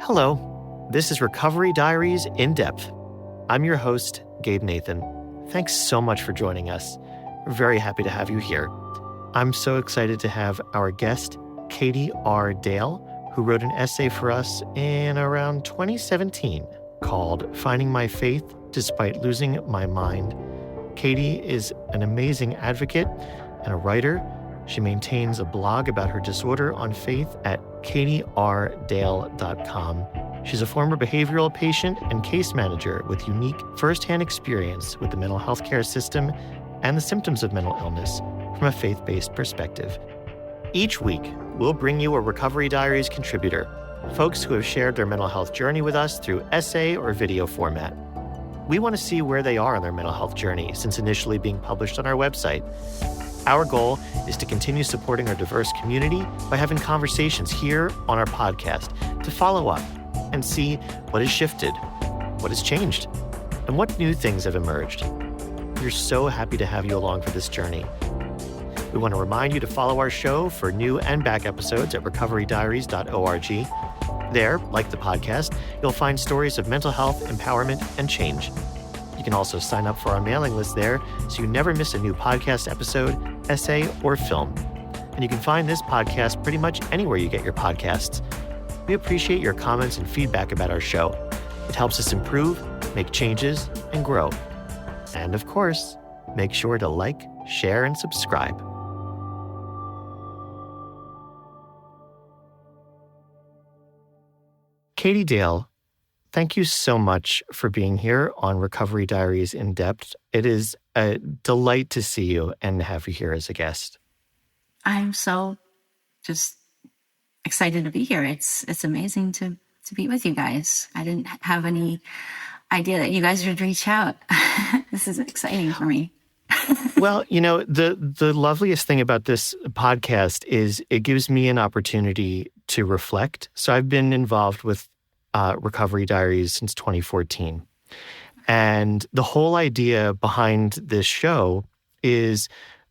Hello, this is Recovery Diaries In Depth. I'm your host, Gabe Nathan. Thanks so much for joining us. We're very happy to have you here. I'm so excited to have our guest, Katie R. Dale, who wrote an essay for us in around 2017 called Finding My Faith Despite Losing My Mind. Katie is an amazing advocate and a writer. She maintains a blog about her disorder on faith at katierdale.com. She's a former behavioral patient and case manager with unique firsthand experience with the mental health care system and the symptoms of mental illness from a faith-based perspective. Each week, we'll bring you a Recovery Diaries contributor, folks who have shared their mental health journey with us through essay or video format. We want to see where they are on their mental health journey since initially being published on our website. Our goal is to continue supporting our diverse community by having conversations here on our podcast to follow up and see what has shifted, what has changed, and what new things have emerged. We're so happy to have you along for this journey. We want to remind you to follow our show for new and back episodes at recoverydiaries.org. There, like the podcast, you'll find stories of mental health, empowerment, and change. You can also sign up for our mailing list there so you never miss a new podcast episode, essay, or film. And you can find this podcast pretty much anywhere you get your podcasts. We appreciate your comments and feedback about our show. It helps us improve, make changes, and grow. And of course, make sure to like, share, and subscribe. Katie Dale, thank you so much for being here on Recovery Diaries In Depth. It is a delight to see you and have you here as a guest. I'm so just excited to be here. It's amazing to be with you guys. I didn't have any idea that you guys would reach out. This is exciting for me. Well, you know, the loveliest thing about this podcast is it gives me an opportunity to reflect. So I've been involved with Recovery Diaries since 2014. And the whole idea behind this show is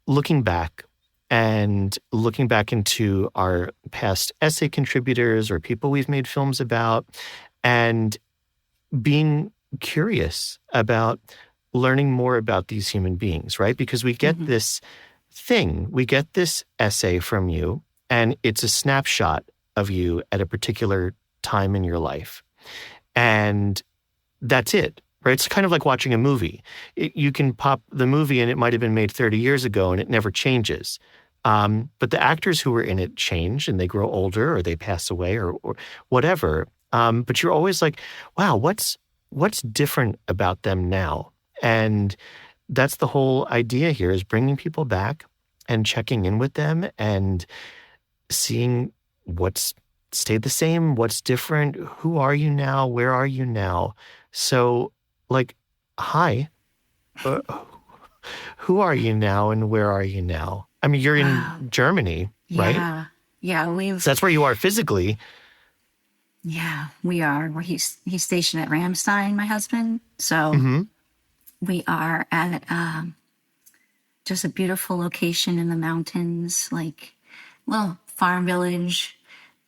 looking back into our past essay contributors or people we've made films about and being curious about learning more about these human beings, right? Because we get this essay from you, and it's a snapshot of you at a particular time in your life. And that's it, right? It's kind of like watching a movie. You can pop the movie and it might have been made 30 years ago and it never changes. But the actors who were in it change and they grow older or they pass away or whatever. But you're always like, wow, what's different about them now? And that's the whole idea here, is bringing people back and checking in with them and seeing what's stayed the same, what's different, who are you now, where are you now? So, like, hi, who are you now and where are you now? I mean, you're in Germany, right? Yeah, so that's where you are physically. Yeah, we are. He's stationed at Ramstein, my husband. So we are at just a beautiful location in the mountains, like little farm village.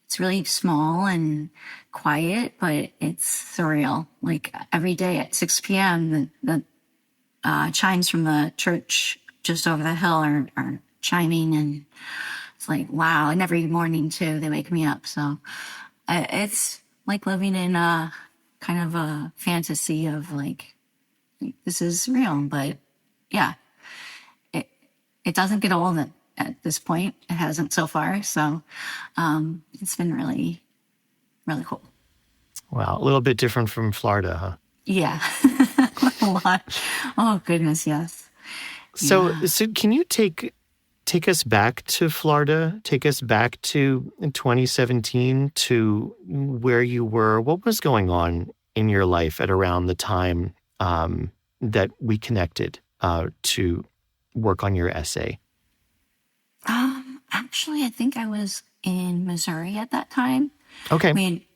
It's really small and quiet, but it's surreal. Like every day at 6 p.m., the chimes from the church just over the hill are chiming, and it's like, wow. And every morning too, they wake me up. So it's like living in a kind of a fantasy of like, this is real. But yeah, it doesn't get old at this point. It hasn't so far. So it's been really, really cool. Wow. A little bit different from Florida, huh? Yeah. A lot. Oh, goodness, yes. So can you take us back to Florida? Take us back to 2017 to where you were. What was going on in your life at around the time that we connected to work on your essay? Actually, I think I was in Missouri at that time. Okay. We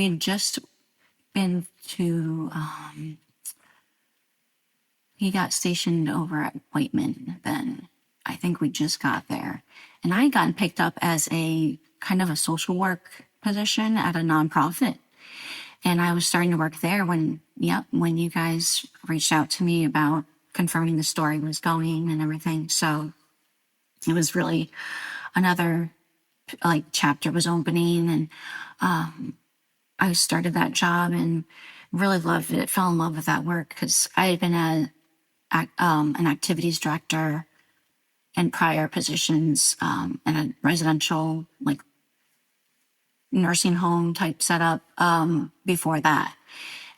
had just been to, he got stationed over at Whiteman then. I think we just got there. And I had gotten picked up as a kind of a social work position at a nonprofit. And I was starting to work there when you guys reached out to me about confirming the story was going and everything. So it was really another like chapter was opening, and I started that job and really loved it. Fell in love with that work because I had been an activities director in prior positions in a residential like nursing home type setup before that.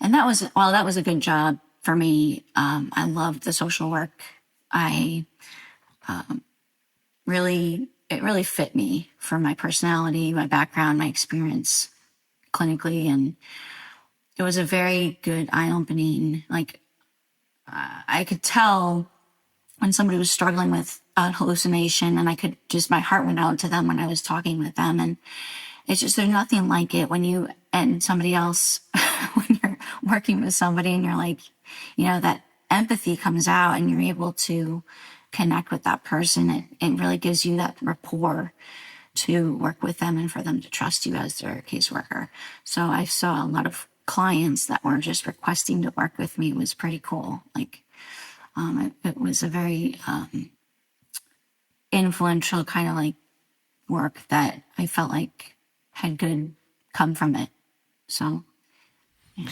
And that was a good job for me. I loved the social work. I it really fit me for my personality, my background, my experience clinically. And it was a very good eye-opening, like I could tell when somebody was struggling with a hallucination, and my heart went out to them when I was talking with them. And it's just, there's nothing like it when you and somebody else, when you're working with somebody and you're like, that empathy comes out and you're able to connect with that person. It really gives you that rapport to work with them and for them to trust you as their caseworker. So I saw a lot of clients that were just requesting to work with me. It was pretty cool. Like, it was a very influential kind of like work that I felt like had good come from it. So, yeah.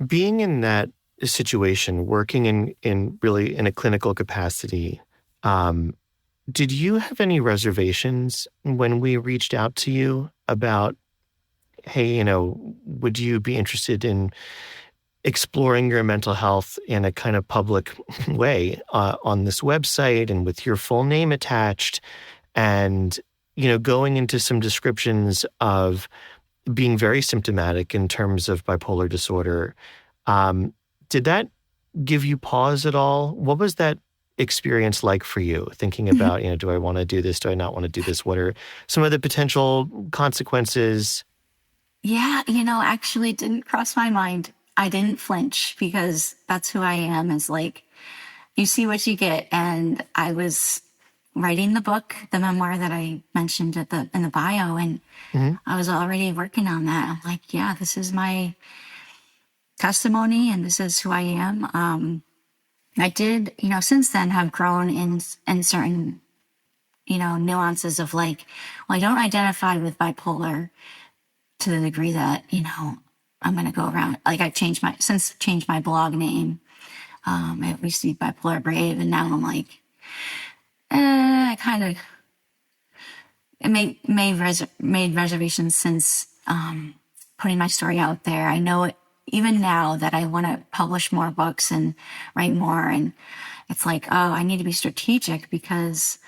Being in that situation, working in really in a clinical capacity, did you have any reservations when we reached out to you about, hey, would you be interested in exploring your mental health in a kind of public way on this website and with your full name attached, and going into some descriptions of being very symptomatic in terms of bipolar disorder? Did that give you pause at all? What was that experience like for you, thinking about, do I want to do this? Do I not want to do this? What are some of the potential consequences? Yeah, actually it didn't cross my mind. I didn't flinch because that's who I am, is like, you see what you get. And I was writing the book, the memoir that I mentioned in the bio, and I was already working on that. I'm like, yeah, this is my testimony and this is who I am. I did, since then have grown in certain, nuances of like, well, I don't identify with bipolar to the degree that, I'm going to go around, like I've changed my blog name. I used to be Bipolar Brave, and now I'm like, I kind of made reservations since putting my story out there. I know even now that I want to publish more books and write more, and it's like, oh, I need to be strategic, because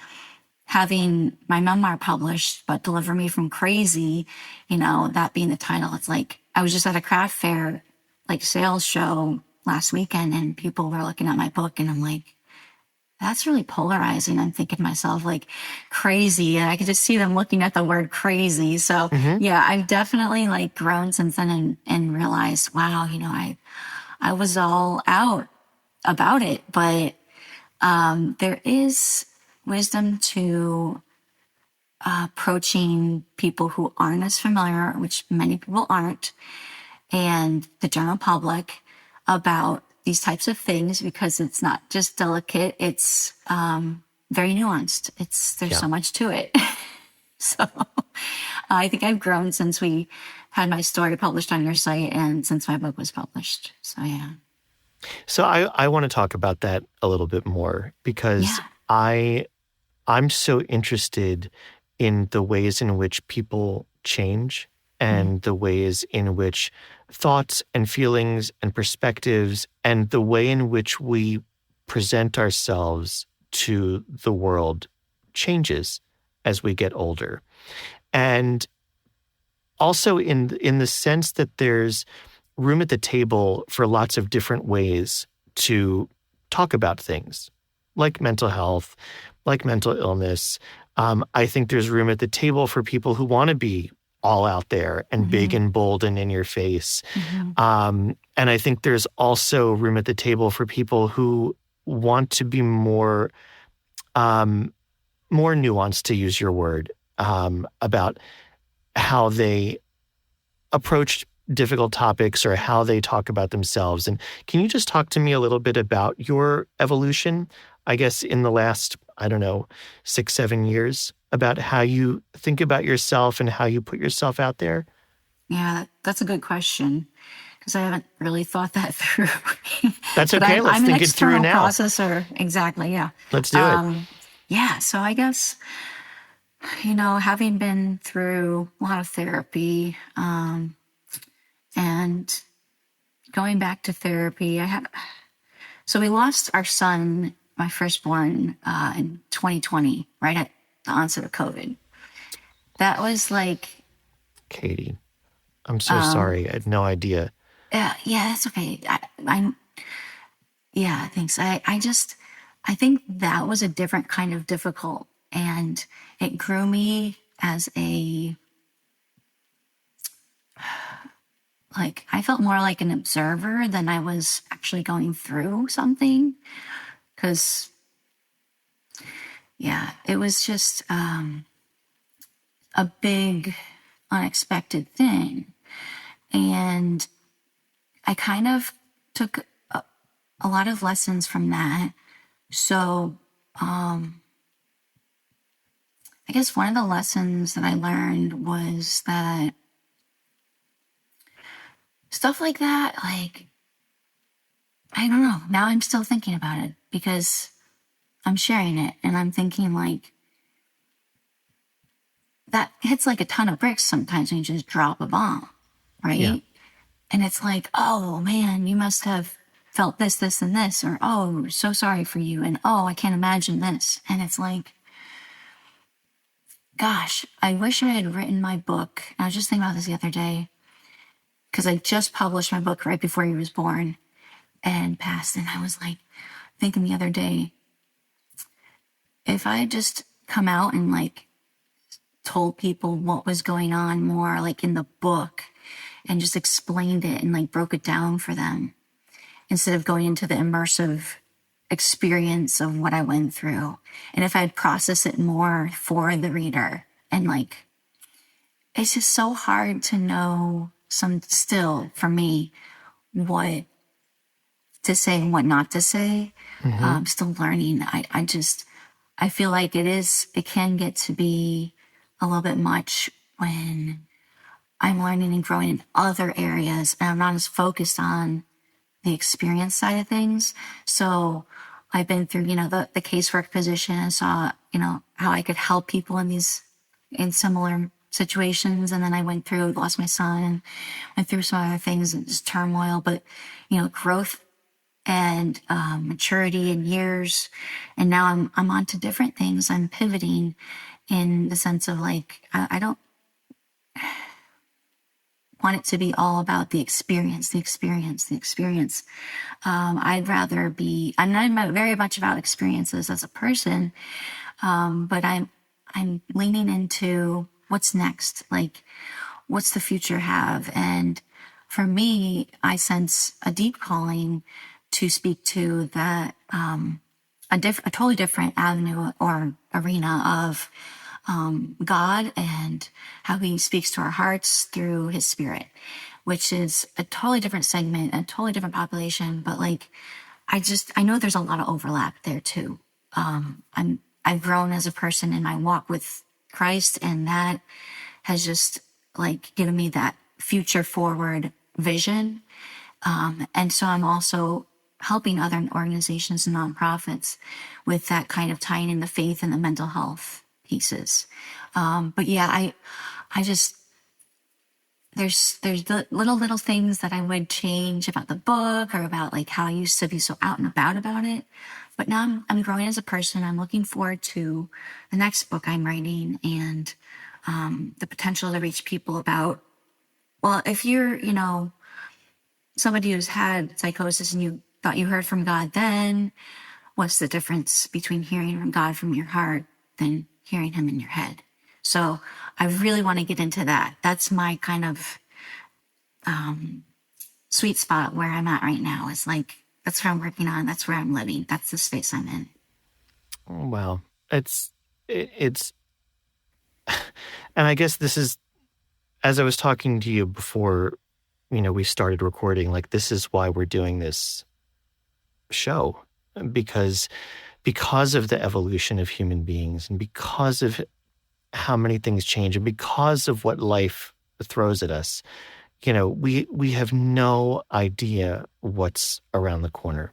having my memoir published, but Deliver Me from Crazy, that being the title, it's like, I was just at a craft fair, like sales show last weekend, and people were looking at my book, and I'm like, that's really polarizing. I'm thinking to myself, like, crazy. And I could just see them looking at the word crazy. So yeah, I've definitely like grown since then and realized, wow, I was all out about it, but there is wisdom to approaching people who aren't as familiar, which many people aren't, and the general public about these types of things, because it's not just delicate, it's very nuanced. There's so much to it. So I think I've grown since we had my story published on your site and since my book was published. So yeah. So I want to talk about that a little bit more, because I'm so interested in the ways in which people change and the ways in which thoughts and feelings and perspectives and the way in which we present ourselves to the world changes as we get older. And also in the sense that there's room at the table for lots of different ways to talk about things like mental health, like mental illness. I think there's room at the table for people who want to be all out there and big and bold and in your face. And I think there's also room at the table for people who want to be more nuanced, to use your word, about how they approach difficult topics or how they talk about themselves. And can you just talk to me a little bit about your evolution, I guess, in the last, I don't know, 6, 7 years, about how you think about yourself and how you put yourself out there? Yeah, that's a good question because I haven't really thought that through. That's But okay. Let's I'm an think it through external now. processor. Exactly. Yeah. Let's do it. Yeah. So I guess, having been through a lot of therapy, and going back to therapy, so we lost our son, my firstborn, in 2020, right at the onset of COVID. That was like, Katie, I'm so sorry. I had no idea. yeah, that's okay. Yeah, thanks. I think that was a different kind of difficult, and it grew me as I felt more like an observer than I was actually going through something. Cause yeah, it was just, a big unexpected thing. And I kind of took a lot of lessons from that. So, I guess one of the lessons that I learned was that stuff like that, I don't know. Now I'm still thinking about it because I'm sharing it and I'm thinking that hits like a ton of bricks sometimes when you just drop a bomb, right? Yeah. And it's like, oh man, you must have felt this, this, and this, or oh, so sorry for you, and oh, I can't imagine this. And it's like, gosh, I wish I had written my book. I was just thinking about this the other day because I just published my book right before he was born and passed. And I was like thinking the other day, if I had just come out and told people what was going on more in the book and just explained it and broke it down for them instead of going into the immersive experience of what I went through. And if I'd process it more for the reader and it's just so hard to know still for me, what to say and what not to say. I'm still learning. I feel like it can get to be a little bit much when I'm learning and growing in other areas and I'm not as focused on the experience side of things. So I've been through, the casework position and saw, how I could help people in similar situations. And then I lost my son and went through some other things and just turmoil, but, growth and maturity and years. And now I'm on to different things. I'm pivoting in the sense of I don't want it to be all about the experience, the experience, the experience. I'd rather I'm very much about experiences as a person, but I'm leaning into what's next, what's the future have. And for me, I sense a deep calling to speak to that, a totally different avenue or arena of God and how he speaks to our hearts through his spirit, which is a totally different segment, a totally different population. But I know there's a lot of overlap there too. I've grown as a person in my walk with Christ, and that has just given me that future forward vision. And so I'm also helping other organizations and nonprofits with that kind of tying in the faith and the mental health pieces. But yeah, I just, there's the little things that I would change about the book or about how I used to be so out and about it. But now I'm growing as a person. I'm looking forward to the next book I'm writing and the potential to reach people about, well, if you're, somebody who's had psychosis and you thought you heard from God then, what's the difference between hearing from God from your heart than hearing him in your head? So I really want to get into that. That's my kind of sweet spot where I'm at right now. It's that's what I'm working on. That's where I'm living. That's the space I'm in. Oh, wow. It's, and I guess this is, as I was talking to you before we started recording, like, this is why we're doing this show, because of the evolution of human beings, and because of how many things change, and because of what life throws at us. We have no idea what's around the corner.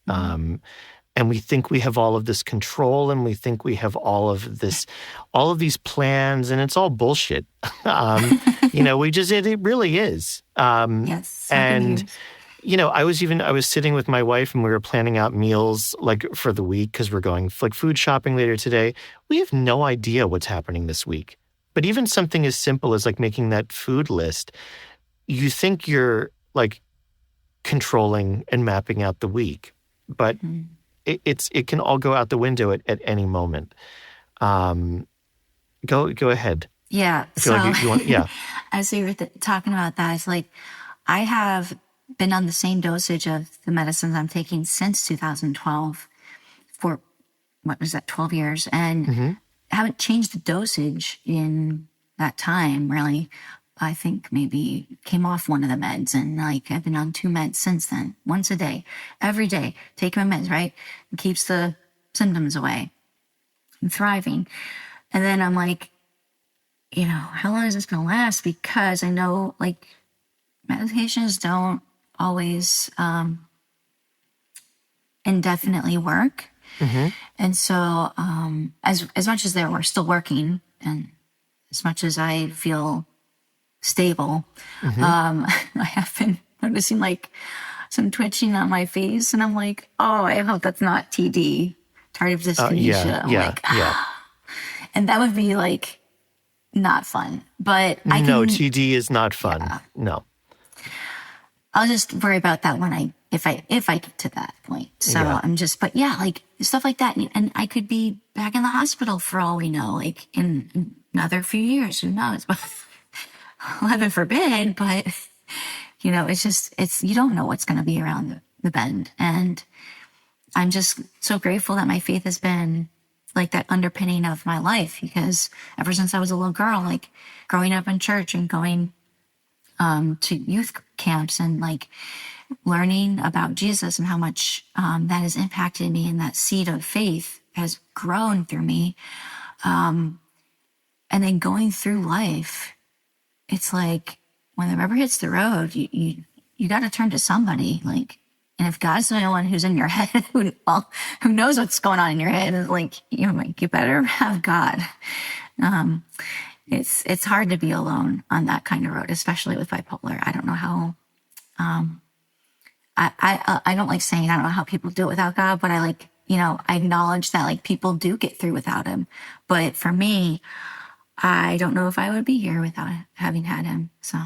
And we think we have all of this control, and we think we have all of these plans, and it's all bullshit. It really is. Yes. And, I was sitting with my wife, and we were planning out meals like for the week, because we're going like food shopping later today. We have no idea what's happening this week. But even something as simple as like making that food list, you think you're like controlling and mapping out the week, but it can all go out the window at any moment. Go ahead. Yeah. I feel like you want, yeah. As we were talking about that, it's like I have been on the same dosage of the medicines I'm taking since 2012 for, 12 years, and haven't changed the dosage in that time, really. I think maybe came off one of the meds, and like I've been on 2 meds since then, once a day, every day, taking my meds, right? It keeps the symptoms away. I'm thriving. And then I'm like, how long is this going to last? Because I know like medications don't always indefinitely work. And so as much as we're still working, and as much as I feel stable, I have been noticing like some twitching on my face, and I'm like, oh, I hope that's not TD, tardive dyskinesia. Yeah. And that would be like not fun. But TD is not fun. Yeah. No. I'll just worry about that when if I get to that point. So I'm just, but yeah, like stuff like that. And I could be back in the hospital for all we know, like in another few years, who knows? But heaven forbid, but it's you don't know what's going to be around the bend. And I'm just so grateful that my faith has been like that underpinning of my life, because ever since I was a little girl, like growing up in church and going to youth camps and like learning about Jesus and how much that has impacted me, and that seed of faith has grown through me. And then going through life, it's like when the rubber hits the road, you got to turn to somebody. Like, and if God's the only one who's in your head, who knows what's going on in your head, is like, you better have God. It's hard to be alone on that kind of road, especially with bipolar. I don't know how. I don't like saying I don't know how people do it without God, but I acknowledge that like people do get through without Him. But for me, I don't know if I would be here without having had Him. So.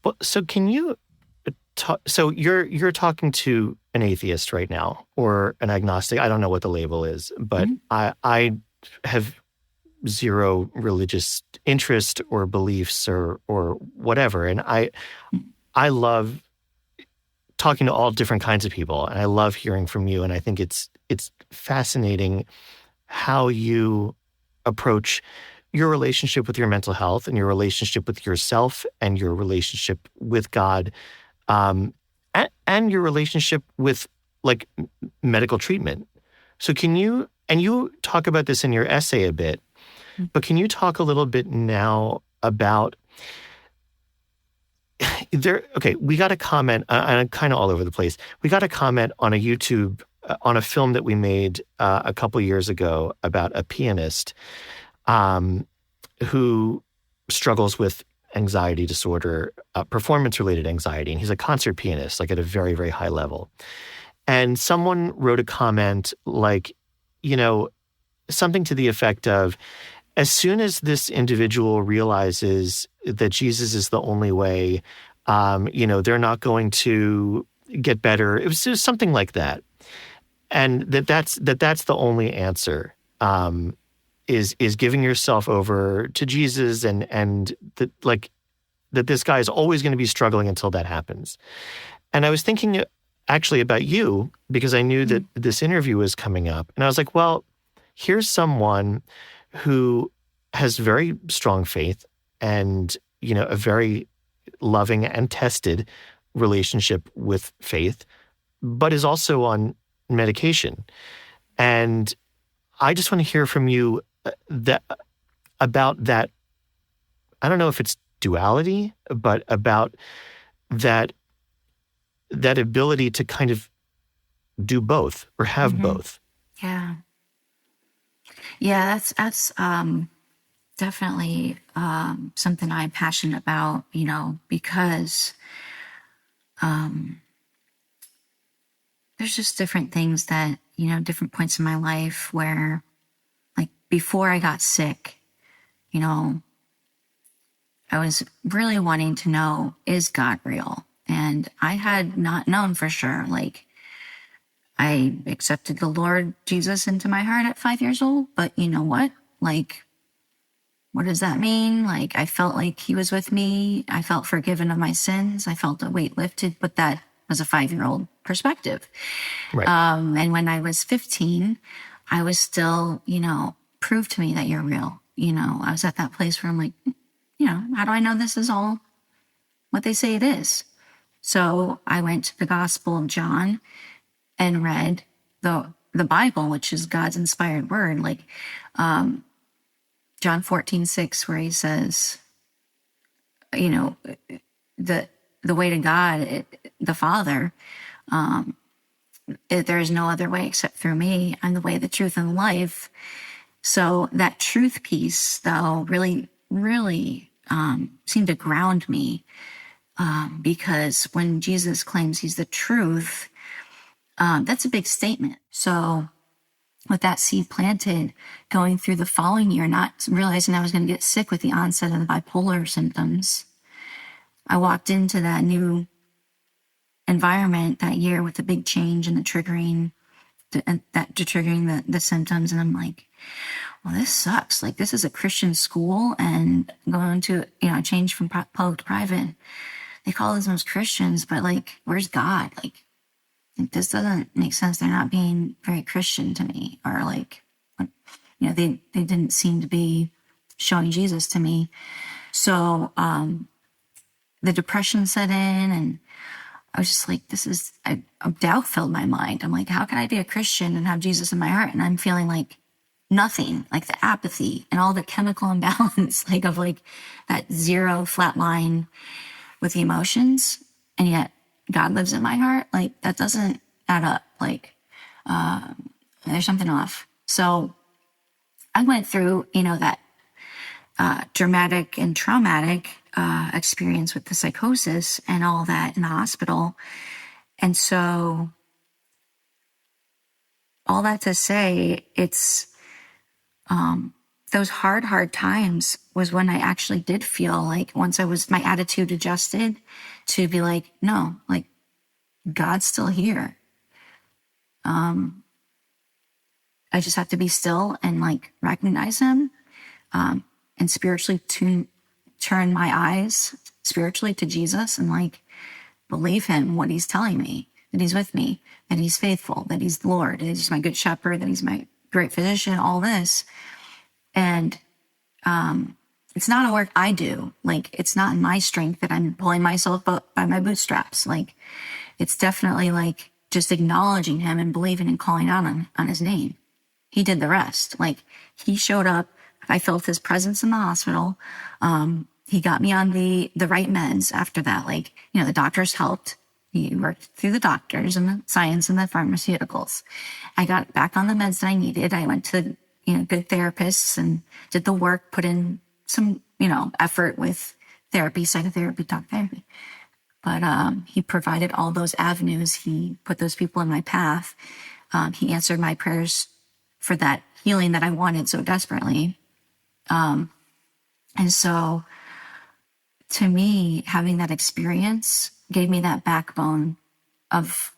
Well, so can you talk? So you're talking to an atheist right now, or an agnostic. I don't know what the label is, but I have zero religious interest or beliefs or whatever, and I love talking to all different kinds of people, and I love hearing from you. And I think it's fascinating how you approach your relationship with your mental health, and your relationship with yourself, and your relationship with God, and your relationship with like medical treatment. So you talk about this in your essay a bit, but can you talk a little bit now about we got a comment, and I'm kind of all over the place. We got a comment on a YouTube, on a film that we made a couple years ago about a pianist who struggles with anxiety disorder, performance-related anxiety, and he's a concert pianist, like at a very, very high level. And someone wrote a comment like, something to the effect of, as soon as this individual realizes that Jesus is the only way, they're not going to get better. It was just something like that. And that's the only answer, is giving yourself over to Jesus, and that this guy is always going to be struggling until that happens. And I was thinking actually about you, because I knew that this interview was coming up, and I was like, well, here's someone who has very strong faith, and a very loving and tested relationship with faith, but is also on medication. And I just want to hear from you about that. I don't know if it's duality, but about that ability to kind of do both or have both. Yeah. Yeah, that's definitely something I'm passionate about, because there's just different things that, different points in my life where, like, before I got sick, I was really wanting to know, is God real? And I had not known for sure. Like, I accepted the Lord Jesus into my heart at 5 years old, but you know what? Like, what does that mean? Like, I felt like he was with me. I felt forgiven of my sins. I felt the weight lifted, but that was a 5-year-old perspective. Right. And when I was 15, I was still, prove to me that you're real. I was at that place where I'm like, how do I know this is all what they say it is? So I went to the Gospel of John and read the Bible, which is God's inspired word, like John 14:6, where he says, the way to God, the Father, there is no other way except through me. I'm the way, the truth, and the life. So that truth piece, though, really, really seemed to ground me, because when Jesus claims he's the truth, that's a big statement. So with that seed planted, going through the following year, not realizing I was going to get sick with the onset of the bipolar symptoms, I walked into that new environment that year with the big change and the triggering, the symptoms. And I'm like, well, this sucks. Like, this is a Christian school, and going to, I changed from public to private. They call themselves Christians, but like, where's God? Like, this doesn't make sense. They're not being very Christian to me, or like, they didn't seem to be showing Jesus to me. So the depression set in, and I was just like, a doubt filled my mind. I'm like, how can I be a Christian and have Jesus in my heart? And I'm feeling like nothing, like the apathy and all the chemical imbalance, like of like that zero flat line with the emotions. And yet God lives in my heart. Like, that doesn't add up. Like, there's something off. So I went through, that dramatic and traumatic experience with the psychosis and all that in the hospital. And so all that to say, it's those hard times was when I actually did feel like, once my attitude adjusted to be like, no, like, God's still here. I just have to be still and like recognize him, and spiritually turn my eyes spiritually to Jesus and like believe him, what he's telling me, that he's with me, that he's faithful, that he's Lord, that he's my good shepherd, that he's my great physician, all this. And it's not a work I do. Like, it's not in my strength that I'm pulling myself up by my bootstraps. Like, it's definitely like just acknowledging him and believing and calling out on his name. He did the rest. Like, he showed up. I felt his presence in the hospital. He got me on the right meds after that. Like, the doctors helped. He worked through the doctors and the science and the pharmaceuticals. I got back on the meds that I needed. I went to, good therapists and did the work, put in some, effort with therapy, psychotherapy, talk therapy. But he provided all those avenues. He put those people in my path. He answered my prayers for that healing that I wanted so desperately. And so to me, having that experience gave me that backbone of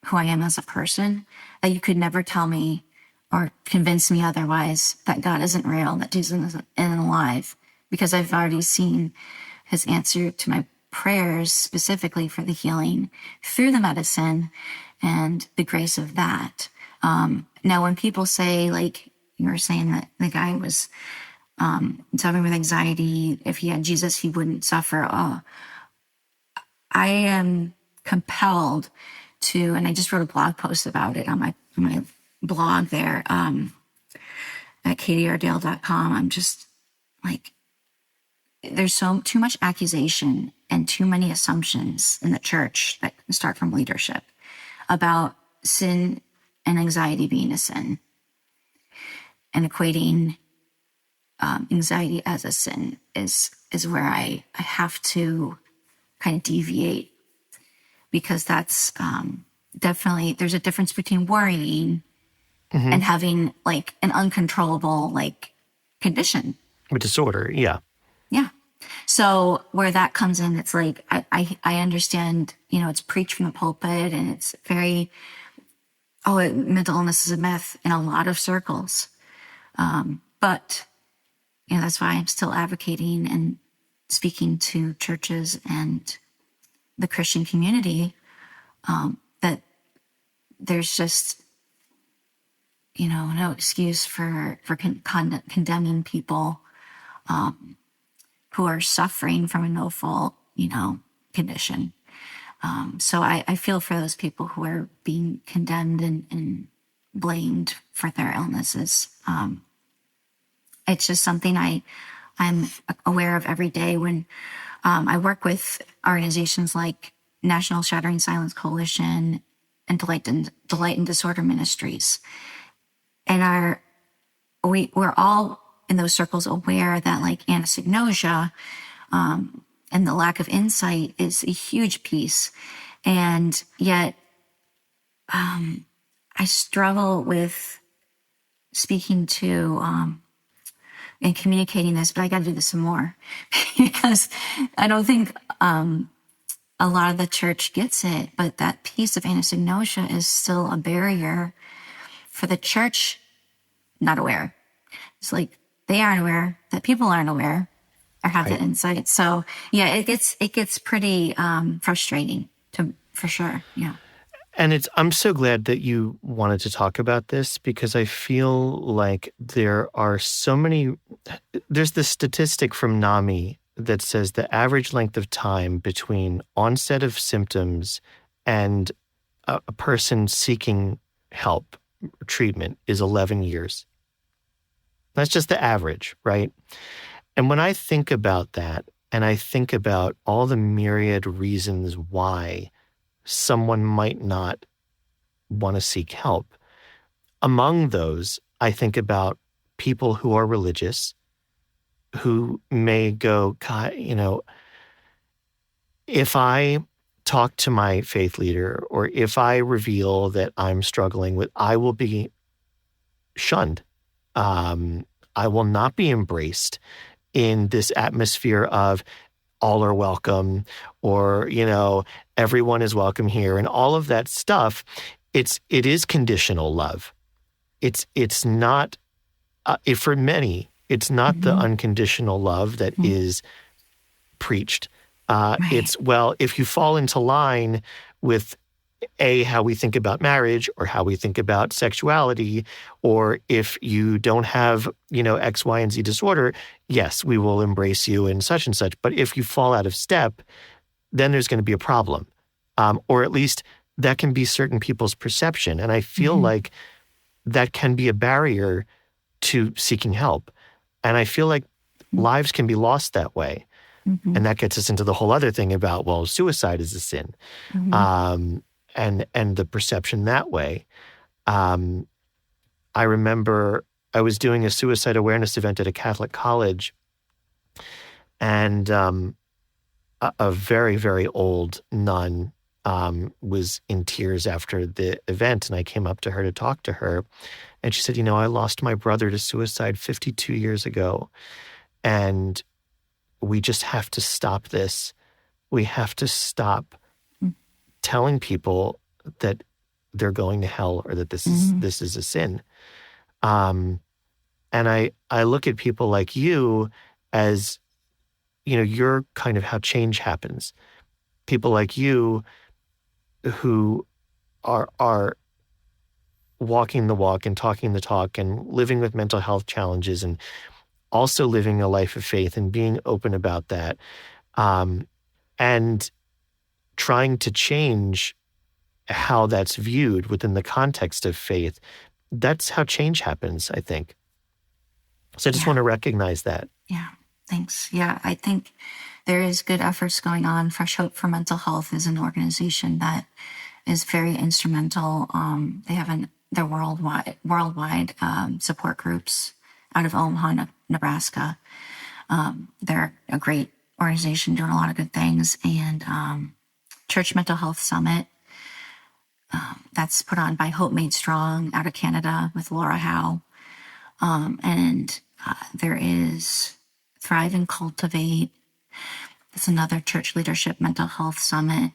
who I am as a person, that you could never tell me or convince me otherwise, that God isn't real, that Jesus isn't alive, because I've already seen his answer to my prayers specifically for the healing through the medicine and the grace of that. Now, when people say, like you were saying, that the guy was suffering with anxiety. If he had Jesus, he wouldn't suffer. I am compelled to, and I just wrote a blog post about it on my blog there at katierdale.com. I'm just like, there's too much accusation and too many assumptions in the church that start from leadership about sin and anxiety being a sin, and equating anxiety as a sin is where I have to kind of deviate, because that's definitely, there's a difference between worrying and having like an uncontrollable like condition. A disorder, yeah. Yeah. So where that comes in, it's like, I understand, it's preached from the pulpit, and it's very, mental illness is a myth in a lot of circles. But, that's why I'm still advocating and speaking to churches and the Christian community, that there's just, no excuse for condemning people who are suffering from a no-fault, condition. So I feel for those people who are being condemned and blamed for their illnesses. It's just something I'm aware of every day when I work with organizations like National Shattering Silence Coalition and Delight and Disorder Ministries. And we're all in those circles aware that like anosognosia and the lack of insight is a huge piece. And yet I struggle with speaking to and communicating this, but I got to do this some more because I don't think a lot of the church gets it, but that piece of anosognosia is still a barrier for the church not aware. It's like they aren't aware that people aren't aware or have that insight. So yeah, it gets pretty frustrating for sure. Yeah. And I'm so glad that you wanted to talk about this, because I feel like there's this statistic from NAMI that says the average length of time between onset of symptoms and a person seeking help or treatment is 11 years. That's just the average, right? And when I think about that, and I think about all the myriad reasons why someone might not want to seek help, among those, I think about people who are religious, who may go, God, if I talk to my faith leader, or if I reveal that I'm struggling with, I will be shunned. I will not be embraced in this atmosphere of all are welcome, or, everyone is welcome here, and all of that stuff. It is conditional love. It's not, for many, it's not the unconditional love that is preached. Right. It's, well, if you fall into line with how we think about marriage, or how we think about sexuality, or if you don't have, X, Y, and Z disorder, yes, we will embrace you and such. But if you fall out of step, then there's going to be a problem. Or at least that can be certain people's perception. And I feel like that can be a barrier to seeking help. And I feel like lives can be lost that way. And that gets us into the whole other thing about, well, suicide is a sin. And the perception that way. I remember I was doing a suicide awareness event at a Catholic college, and a very, very old nun was in tears after the event, and I came up to her to talk to her, and she said, I lost my brother to suicide 52 years ago, and we just have to stop this. We have to stop telling people that they're going to hell, or that this is a sin. And I look at people like you as, you're kind of how change happens. People like you who are walking the walk and talking the talk and living with mental health challenges and also living a life of faith and being open about that, and trying to change how that's viewed within the context of faith. That's how change happens, I think. So I just want to recognize that. Yeah, thanks. Yeah, I think there is good efforts going on. Fresh Hope for Mental Health is an organization that is very instrumental. They have their worldwide support groups out of Omaha, Nebraska. They're a great organization doing a lot of good things. And Church Mental Health Summit, that's put on by Hope Made Strong out of Canada with Laura Howe. And there is Thrive and Cultivate. It's another church leadership mental health summit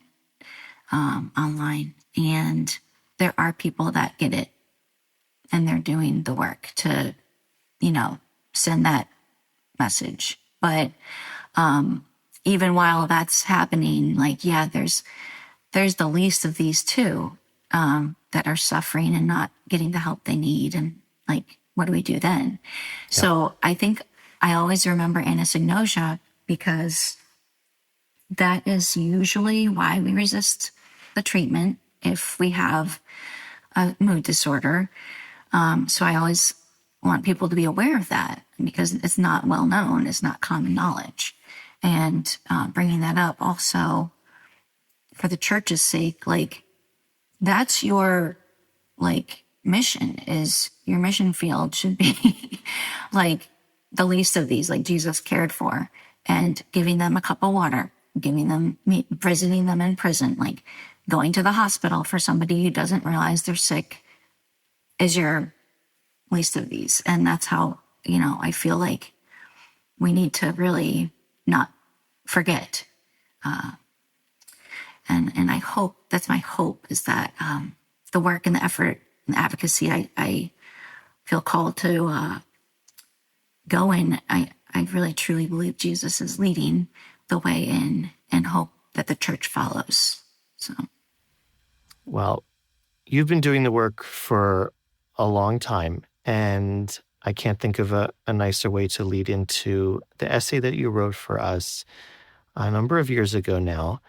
online. And there are people that get it, and they're doing the work to, send that message. But even while that's happening, there's the least of these too, that are suffering and not getting the help they need. And what do we do then? Yeah. So I think I always remember anosognosia, because that is usually why we resist the treatment if we have a mood disorder. So I always want people to be aware of that, because it's not well known, it's not common knowledge. And bringing that up also for the church's sake, that's your mission. Is your mission field should be the least of these, Jesus cared for, and giving them a cup of water, visiting them in prison, going to the hospital for somebody who doesn't realize they're sick is your least of these. And that's how, I feel like we need to really not forget. And I hope, that's my hope, is that the work and the effort and the advocacy I feel called to go in, I really truly believe Jesus is leading the way in, and hope that the church follows. So, well, you've been doing the work for a long time, and I can't think of a nicer way to lead into the essay that you wrote for us a number of years ago now.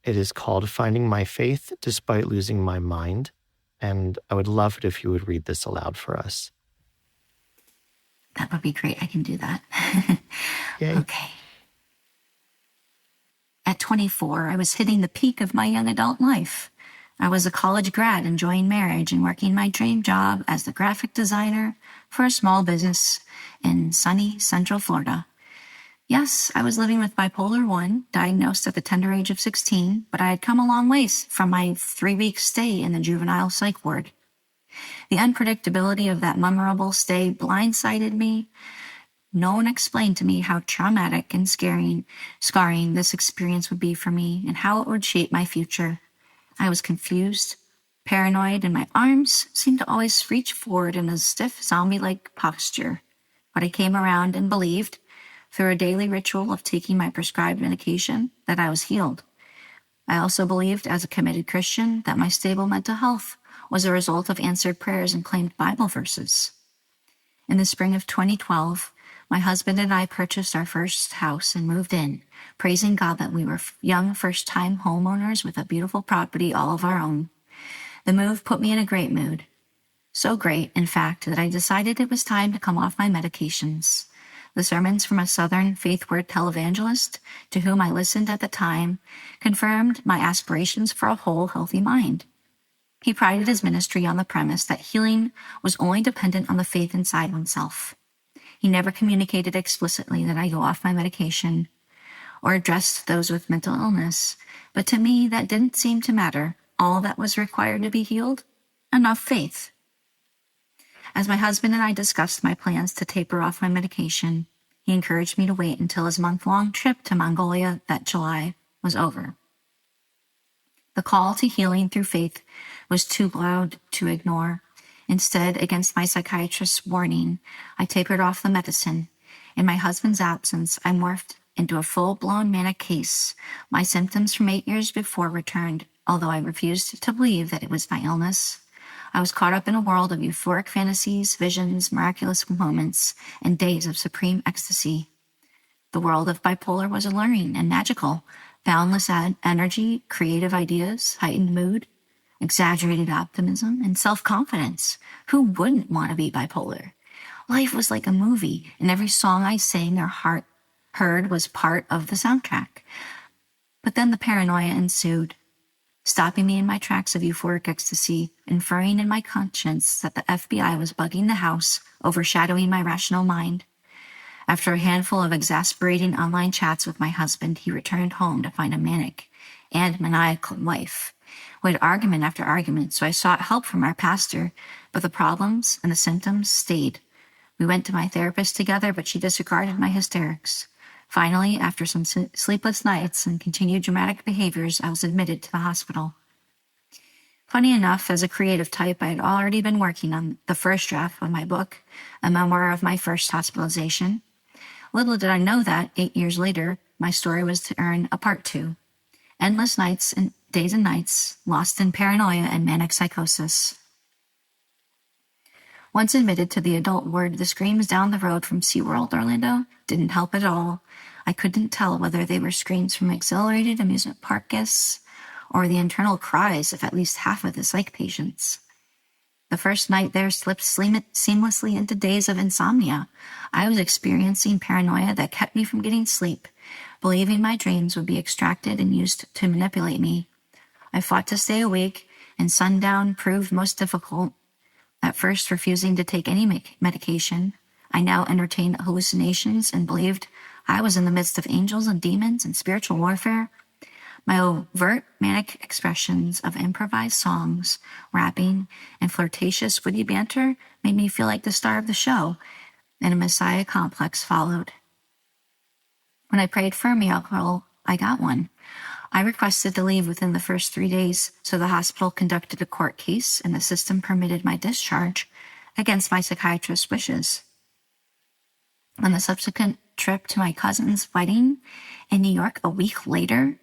It is called Finding My Faith Despite Losing My Mind, and I would love it if you would read this aloud for us. That would be great. I can do that. Yay. Okay. At 24, I was hitting the peak of my young adult life. I was a college grad enjoying marriage and working my dream job as the graphic designer for a small business in sunny Central Florida. Yes, I was living with bipolar 1, diagnosed at the tender age of 16, but I had come a long ways from my 3-week stay in the juvenile psych ward. The unpredictability of that memorable stay blindsided me. No one explained to me how traumatic and scarring this experience would be for me, and how it would shape my future. I was confused, paranoid, and my arms seemed to always reach forward in a stiff, zombie-like posture. But I came around and believed, through a daily ritual of taking my prescribed medication, that I was healed. I also believed, as a committed Christian, that my stable mental health was a result of answered prayers and claimed Bible verses. In the spring of 2012, my husband and I purchased our first house and moved in, praising God that we were young first-time homeowners with a beautiful property all of our own. The move put me in a great mood. So great, in fact, that I decided it was time to come off my medications. The sermons from a Southern Faith Word televangelist, to whom I listened at the time, confirmed my aspirations for a whole, healthy mind. He prided his ministry on the premise that healing was only dependent on the faith inside oneself. He never communicated explicitly that I go off my medication or addressed those with mental illness, but to me that didn't seem to matter. All that was required to be healed? Enough faith. As my husband and I discussed my plans to taper off my medication, he encouraged me to wait until his month-long trip to Mongolia that July was over. The call to healing through faith was too loud to ignore. Instead, against my psychiatrist's warning, I tapered off the medicine. In my husband's absence, I morphed into a full-blown manic case. My symptoms from 8 years before returned, although I refused to believe that it was my illness. I was caught up in a world of euphoric fantasies, visions, miraculous moments, and days of supreme ecstasy. The world of bipolar was alluring and magical. Boundless energy, creative ideas, heightened mood, exaggerated optimism, and self-confidence. Who wouldn't want to be bipolar? Life was like a movie, and every song I sang or heard was part of the soundtrack. But then the paranoia ensued, stopping me in my tracks of euphoric ecstasy, inferring in my conscience that the FBI was bugging the house, overshadowing my rational mind. After a handful of exasperating online chats with my husband, he returned home to find a manic and maniacal wife. We had argument after argument, so I sought help from our pastor, but the problems and the symptoms stayed. We went to my therapist together, but she disregarded my hysterics. Finally, after some sleepless nights and continued dramatic behaviors, I was admitted to the hospital. Funny enough, as a creative type, I had already been working on the first draft of my book, a memoir of my first hospitalization. Little did I know that, 8 years later, my story was to earn a part 2. Endless nights and days and nights, lost in paranoia and manic psychosis. Once admitted to the adult ward, the screams down the road from SeaWorld Orlando didn't help at all. I couldn't tell whether they were screams from exhilarated amusement park guests or the internal cries of at least half of the psych patients. The first night there slipped seamlessly into days of insomnia. I was experiencing paranoia that kept me from getting sleep, believing my dreams would be extracted and used to manipulate me. I fought to stay awake, and sundown proved most difficult. At first, refusing to take any medication, I now entertained hallucinations and believed I was in the midst of angels and demons and spiritual warfare. My overt manic expressions of improvised songs, rapping, and flirtatious witty banter made me feel like the star of the show, and a messiah complex followed. When I prayed for a miracle, I got one. I requested to leave within the first 3 days, so the hospital conducted a court case and the system permitted my discharge against my psychiatrist's wishes. On the subsequent trip to my cousin's wedding in New York a week later,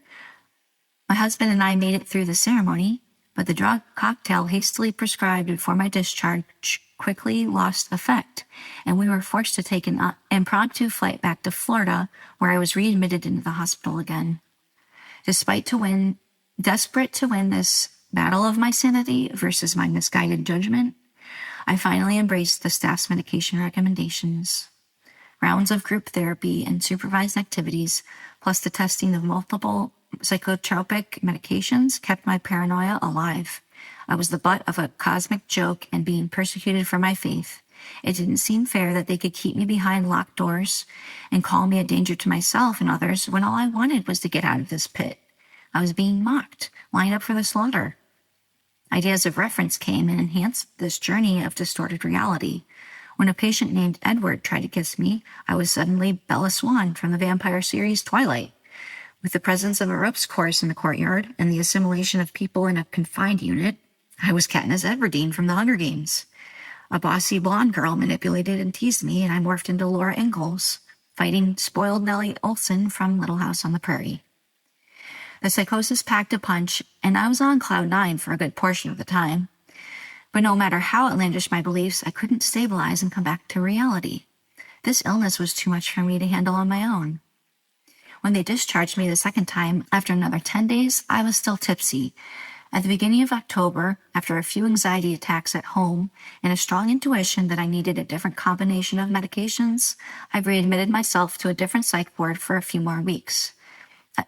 my husband and I made it through the ceremony, but the drug cocktail hastily prescribed before my discharge quickly lost effect, and we were forced to take an impromptu flight back to Florida, where I was readmitted into the hospital again. Desperate to win this battle of my sanity versus my misguided judgment, I finally embraced the staff's medication recommendations. Rounds of group therapy and supervised activities, plus the testing of multiple psychotropic medications, kept my paranoia alive. I was the butt of a cosmic joke and being persecuted for my faith. It didn't seem fair that they could keep me behind locked doors and call me a danger to myself and others when all I wanted was to get out of this pit. I was being mocked, lined up for the slaughter. Ideas of reference came and enhanced this journey of distorted reality. When a patient named Edward tried to kiss me, I was suddenly Bella Swan from the vampire series Twilight. With the presence of a ropes course in the courtyard and the assimilation of people in a confined unit, I was Katniss Everdeen from the Hunger Games. A bossy blonde girl manipulated and teased me, and I morphed into Laura Ingalls, fighting spoiled Nellie Olson from Little House on the Prairie. The psychosis packed a punch, and I was on cloud 9 for a good portion of the time. But no matter how outlandish my beliefs, I couldn't stabilize and come back to reality. This illness was too much for me to handle on my own. When they discharged me the second time, after another 10 days, I was still tipsy. At the beginning of October, after a few anxiety attacks at home and a strong intuition that I needed a different combination of medications, I readmitted myself to a different psych ward for a few more weeks.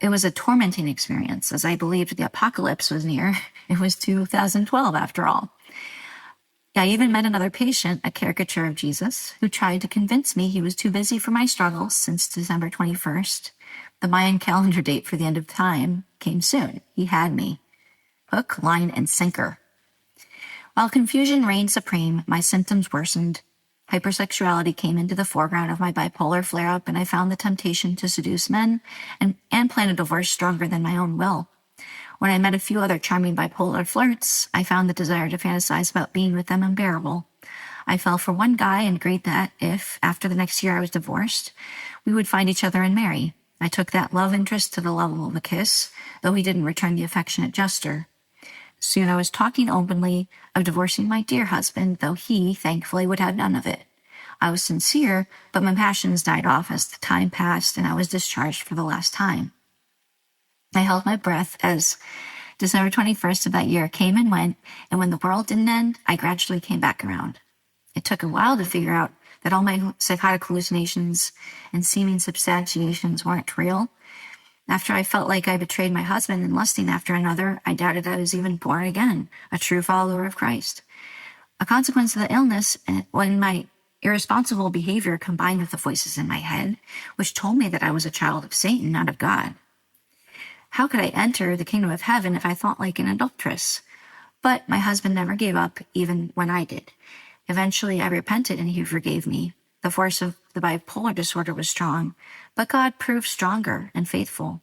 It was a tormenting experience, as I believed the apocalypse was near. It was 2012, after all. I even met another patient, a caricature of Jesus, who tried to convince me he was too busy for my struggles since December 21st. The Mayan calendar date for the end of time came soon. He had me. Hook, line, and sinker. While confusion reigned supreme, my symptoms worsened. Hypersexuality came into the foreground of my bipolar flare-up, and I found the temptation to seduce men and plan a divorce stronger than my own will. When I met a few other charming bipolar flirts, I found the desire to fantasize about being with them unbearable. I fell for one guy and agreed that if, after the next year I was divorced, we would find each other and marry. I took that love interest to the level of a kiss, though he didn't return the affectionate gesture. Soon I was talking openly of divorcing my dear husband, though he, thankfully, would have none of it. I was sincere, but my passions died off as the time passed and I was discharged for the last time. I held my breath as December 21st of that year came and went, and when the world didn't end, I gradually came back around. It took a while to figure out that all my psychotic hallucinations and seeming substantiations weren't real. After I felt like I betrayed my husband in lusting after another, I doubted I was even born again, a true follower of Christ. A consequence of the illness, when my irresponsible behavior combined with the voices in my head, which told me that I was a child of Satan, not of God. How could I enter the kingdom of heaven if I thought like an adulteress? But my husband never gave up, even when I did. Eventually, I repented and he forgave me. The force of the bipolar disorder was strong, but God proved stronger and faithful.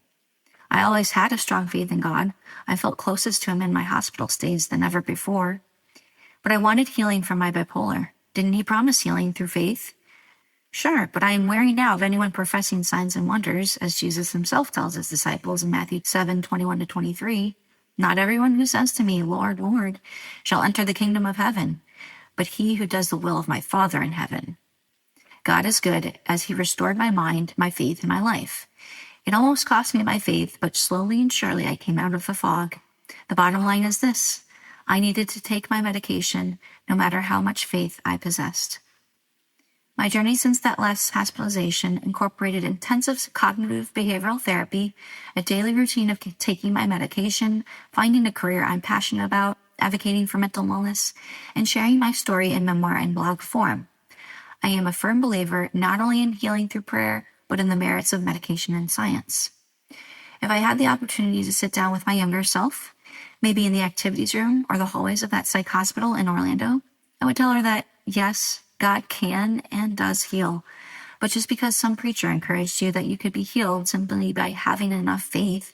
I always had a strong faith in God. I felt closest to him in my hospital stays than ever before. But I wanted healing from my bipolar. Didn't he promise healing through faith? Sure, but I am wary now of anyone professing signs and wonders, as Jesus himself tells his disciples in Matthew 7:21-23. Not everyone who says to me, Lord, Lord, shall enter the kingdom of heaven, but he who does the will of my Father in heaven. God is good, as he restored my mind, my faith, and my life. It almost cost me my faith, but slowly and surely I came out of the fog. The bottom line is this: I needed to take my medication, no matter how much faith I possessed. My journey since that last hospitalization incorporated intensive cognitive behavioral therapy, a daily routine of taking my medication, finding a career I'm passionate about, advocating for mental wellness, and sharing my story in memoir and blog form. I am a firm believer not only in healing through prayer, but in the merits of medication and science. If I had the opportunity to sit down with my younger self, maybe in the activities room or the hallways of that psych hospital in Orlando, I would tell her that, yes, God can and does heal. But just because some preacher encouraged you that you could be healed simply by having enough faith,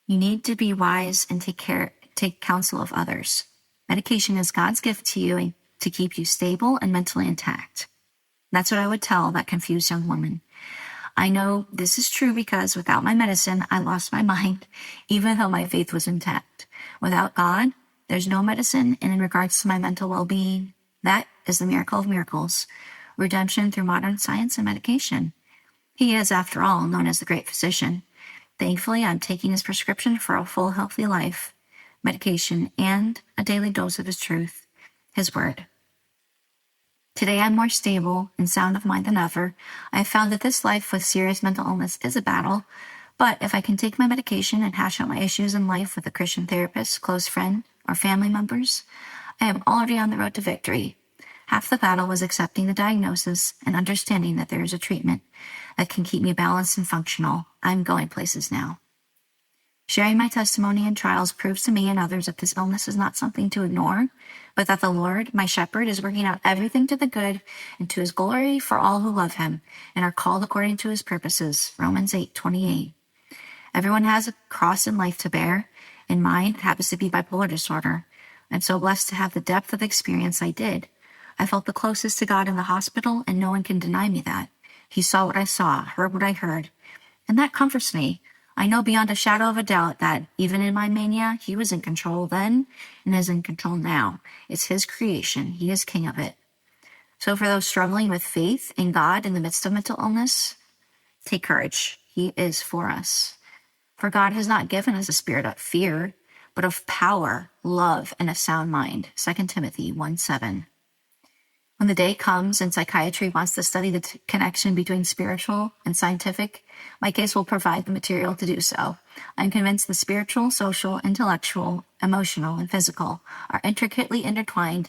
you need to be wise and take counsel of others. Medication is God's gift to you to keep you stable and mentally intact. That's what I would tell that confused young woman. I know this is true because without my medicine, I lost my mind, even though my faith was intact. Without God, there's no medicine, and in regards to my mental well-being, that is the miracle of miracles, redemption through modern science and medication. He is, after all, known as the great physician. Thankfully, I'm taking his prescription for a full, healthy life, medication, and a daily dose of his truth, his word. Today, I'm more stable and sound of mind than ever. I have found that this life with serious mental illness is a battle, but if I can take my medication and hash out my issues in life with a Christian therapist, close friend, or family members, I am already on the road to victory. Half the battle was accepting the diagnosis and understanding that there is a treatment that can keep me balanced and functional. I'm going places now. Sharing my testimony and trials proves to me and others that this illness is not something to ignore, but that the Lord, my shepherd, is working out everything to the good and to his glory for all who love him and are called according to his purposes. Romans 8:28. Everyone has a cross in life to bear, and mine happens to be bipolar disorder. I'm so blessed to have the depth of experience I did. I felt the closest to God in the hospital, and no one can deny me that. He saw what I saw, heard what I heard, and that comforts me. I know beyond a shadow of a doubt that even in my mania, he was in control then and is in control now. It's his creation. He is king of it. So for those struggling with faith in God in the midst of mental illness, take courage. He is for us. For God has not given us a spirit of fear, but of power, love, and a sound mind. 2 Timothy 1:7. When the day comes and psychiatry wants to study the connection between spiritual and scientific, my case will provide the material to do so. I'm convinced the spiritual, social, intellectual, emotional, and physical are intricately intertwined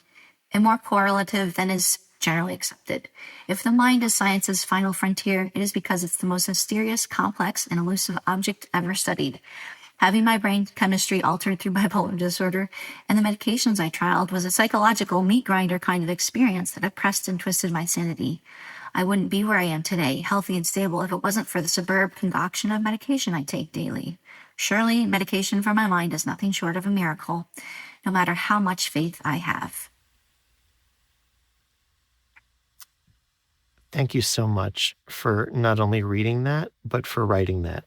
and more correlative than is generally accepted. If the mind is science's final frontier, it is because it's the most mysterious, complex, and elusive object ever studied. Having my brain chemistry altered through bipolar disorder and the medications I trialed was a psychological meat grinder kind of experience that oppressed and twisted my sanity. I wouldn't be where I am today, healthy and stable, if it wasn't for the superb concoction of medication I take daily. Surely, medication for my mind is nothing short of a miracle, no matter how much faith I have. Thank you so much for not only reading that, but for writing that.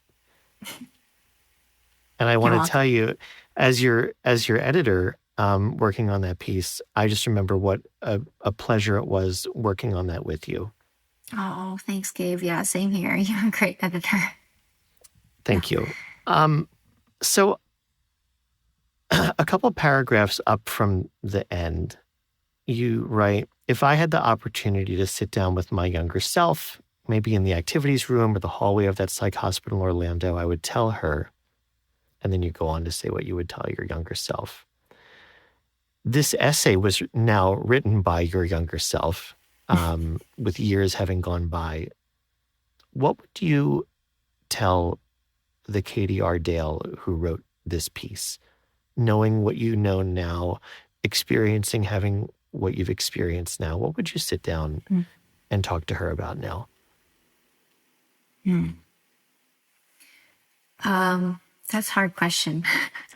And I You're want to welcome. tell you, as your editor, working on that piece, I just remember what a pleasure it was working on that with you. Oh, thanks, Gabe. Yeah, same here. You're a great editor. Yeah. Thank you. So a couple paragraphs up from the end, you write, if I had the opportunity to sit down with my younger self, maybe in the activities room or the hallway of that psych hospital in Orlando, I would tell her. And then you go on to say what you would tell your younger self. This essay was now written by your younger self, with years having gone by. What would you tell the Katie R. Dale who wrote this piece, knowing what you know now, experiencing having what you've experienced now? What would you sit down and talk to her about now? That's a hard question.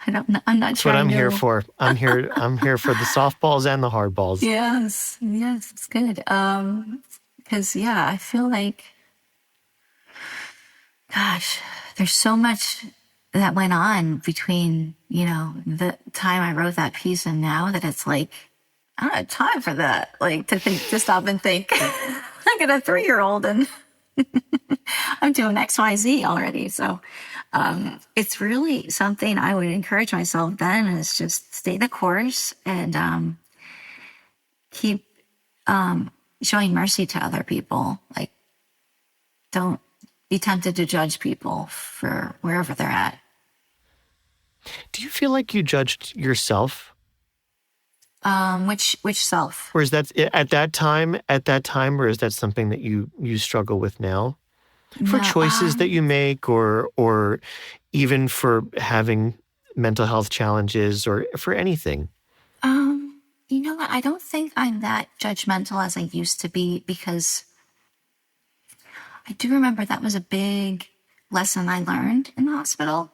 I don't know. I'm not That's sure what I I'm here know. for. I'm here for the softballs and the hardballs. Yes, it's good. Because yeah, I feel like, gosh, there's so much that went on between, the time I wrote that piece and now that it's like, I don't have time for that. Like to stop and think. I got a 3-year-old and I'm doing XYZ already. So it's really something I would encourage myself then is just stay the course and keep showing mercy to other people. Like, don't be tempted to judge people for wherever they're at. Do you feel like you judged yourself? Which self? Or is that at that time, or is that something that you struggle with now? For No, choices that you make or even for having mental health challenges or for anything? you know what? I don't think I'm that judgmental as I used to be because I do remember that was a big lesson I learned in the hospital.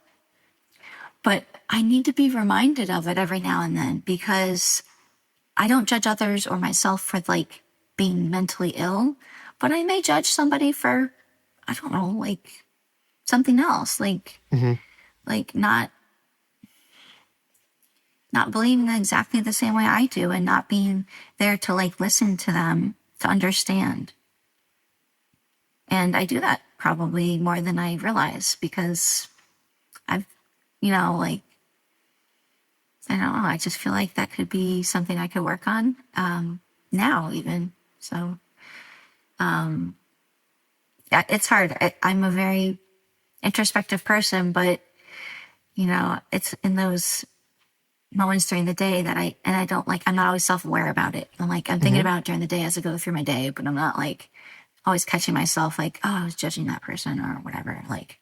But I need to be reminded of it every now and then because I don't judge others or myself for like being mentally ill, but I may judge somebody for, I don't know, like something else, like not believing exactly the same way I do and not being there to like listen to them to understand. And I do that probably more than I realize because I've, like, I don't know. I just feel like that could be something I could work on now, even. So, yeah, it's hard. I'm a very introspective person, but it's in those moments during the day that I don't like. I'm not always self-aware about it. I'm thinking about it during the day as I go through my day, but I'm not like always catching myself like, oh, I was judging that person or whatever. Like,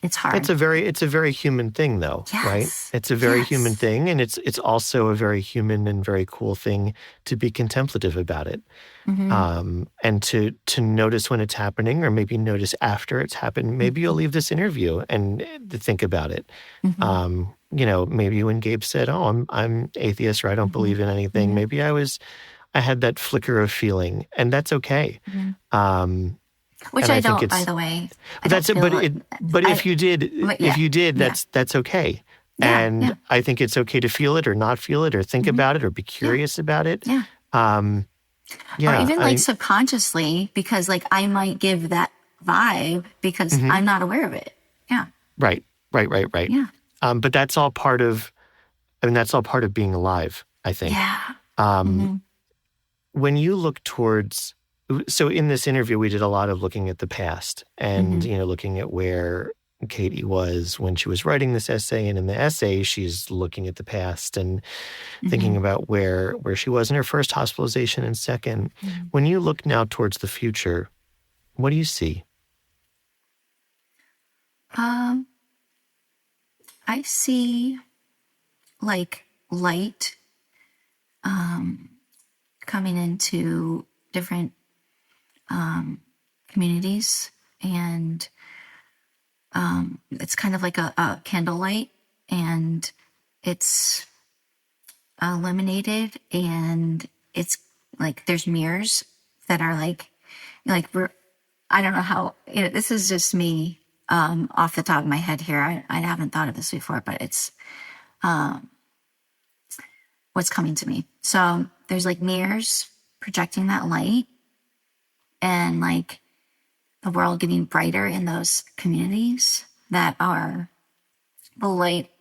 it's hard. It's a very human thing, though, right? Yes. It's a very Yes. human thing, and it's also a very human and very cool thing to be contemplative about it, and to notice when it's happening, or maybe notice after it's happened. Maybe you'll leave this interview and to think about it. Maybe when Gabe said, "Oh, I'm atheist," or "I don't believe in anything," maybe I had that flicker of feeling, and that's okay. Which And I think don't, by the way. I don't that's it. feel it. But if you did, Yeah. that's okay. Yeah, And yeah. I think it's okay to feel it or not feel it or think about it or be curious about it. Yeah. Or Yeah. even like subconsciously, because like I might give that vibe because I'm not aware of it. Yeah. Right. Yeah. But that's all part of, that's all part of being alive, I think. Yeah. When you look towards, so in this interview, we did a lot of looking at the past and, looking at where Katie was when she was writing this essay. And in the essay, she's looking at the past and thinking about where she was in her first hospitalization and second. When you look now towards the future, what do you see? I see like light coming into different communities, and it's kind of like a candlelight, and it's illuminated, and it's like there's mirrors that are like we're, I don't know how, this is just me off the top of my head here. I haven't thought of this before, but it's what's coming to me. So there's like mirrors projecting that light, and like the world getting brighter in those communities that are, the light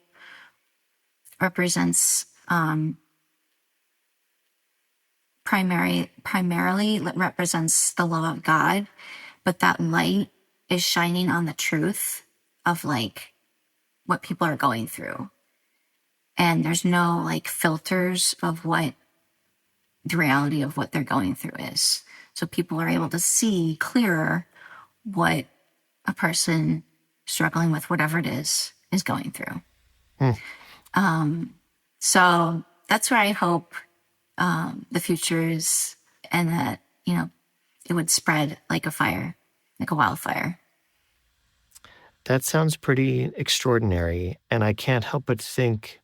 represents primarily represents the love of God, but that light is shining on the truth of like what people are going through. And there's no like filters of what the reality of what they're going through is. So people are able to see clearer what a person struggling with whatever it is going through. So that's where I hope the future is, and that, you know, it would spread like a fire, like a wildfire. That sounds pretty extraordinary. And I can't help but think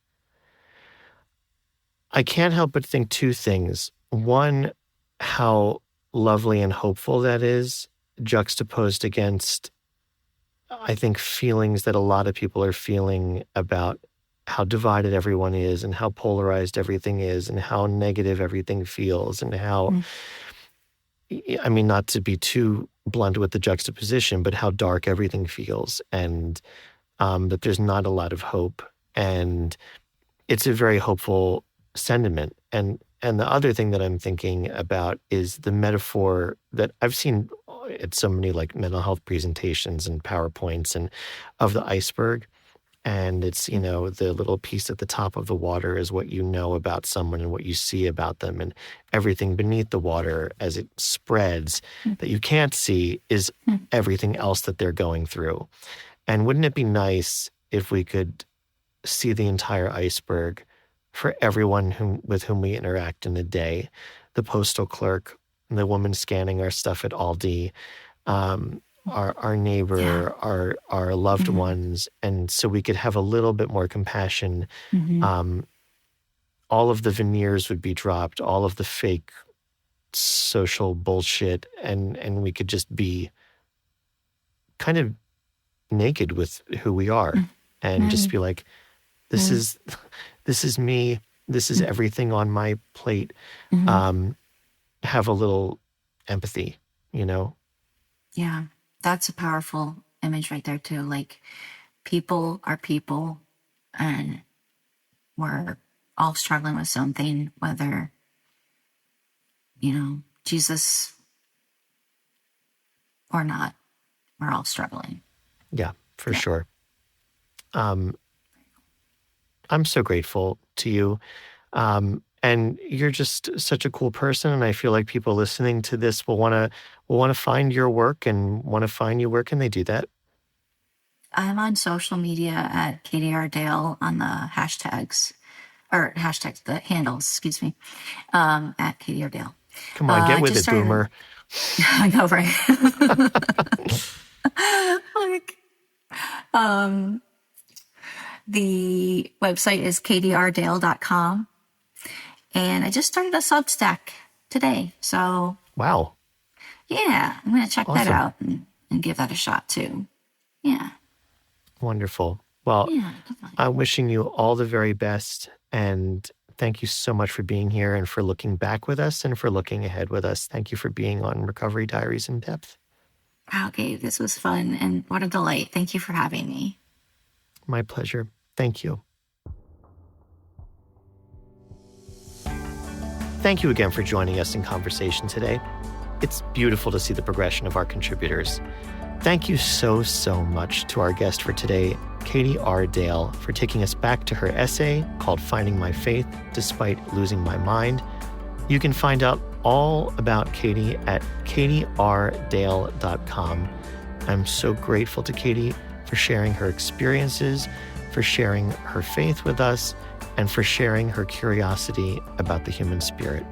two things. One, how lovely and hopeful that is, juxtaposed against, I think, feelings that a lot of people are feeling about how divided everyone is and how polarized everything is and how negative everything feels and how, I mean, not to be too blunt with the juxtaposition, but how dark everything feels, and that there's not a lot of hope. And it's a very hopeful sentiment. And the other thing that I'm thinking about is the metaphor that I've seen at so many like mental health presentations and PowerPoints and of the iceberg. And it's, you know, the little piece at the top of the water is what you know about someone and what you see about them. And everything beneath the water as it spreads that you can't see is everything else that they're going through. And wouldn't it be nice if we could see the entire iceberg for everyone with whom we interact in a day? The postal clerk, the woman scanning our stuff at Aldi, our neighbor, our loved ones, and so we could have a little bit more compassion. All of the veneers would be dropped, all of the fake social bullshit, and we could just be kind of naked with who we are, and just be like, this is me, this is everything on my plate. Have a little empathy, you know? Yeah. That's a powerful image right there too. Like, people are people, and we're all struggling with something, whether, you know, Jesus or not, we're all struggling. Yeah, for sure. I'm so grateful to you. And you're just such a cool person. And I feel like people listening to this will want to find your work and want to find you. Where can they do that? I'm on social media at Katie R. Dale on the the handles, excuse me, at Katie R. Dale. Come on, get with it, boomer. I know, right? The website is katierdale.com. And I just started a Substack today. So, wow. Yeah, I'm going to check that out and give that a shot too. Yeah. Wonderful. Well, I'm wishing you all the very best. And thank you so much for being here and for looking back with us and for looking ahead with us. Thank you for being on Recovery Diaries in Depth. Okay, this was fun. And what a delight. Thank you for having me. My pleasure. Thank you. Thank you again for joining us in conversation today. It's beautiful to see the progression of our contributors. Thank you so much to our guest for today, Katie R. Dale, for taking us back to her essay called Finding My Faith Despite Losing My Mind. You can find out all about Katie at katierdale.com. I'm so grateful to Katie for sharing her experiences, for sharing her faith with us, and for sharing her curiosity about the human spirit.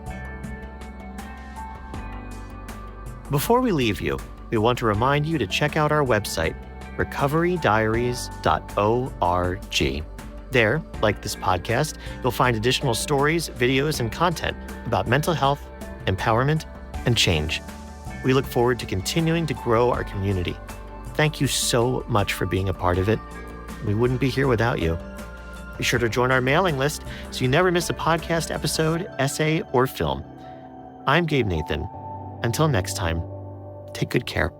Before we leave you, we want to remind you to check out our website, recoverydiaries.org. There, like this podcast, you'll find additional stories, videos, and content about mental health, empowerment, and change. We look forward to continuing to grow our community. Thank you so much for being a part of it. We wouldn't be here without you. Be sure to join our mailing list so you never miss a podcast episode, essay, or film. I'm Gabe Nathan. Until next time, take good care.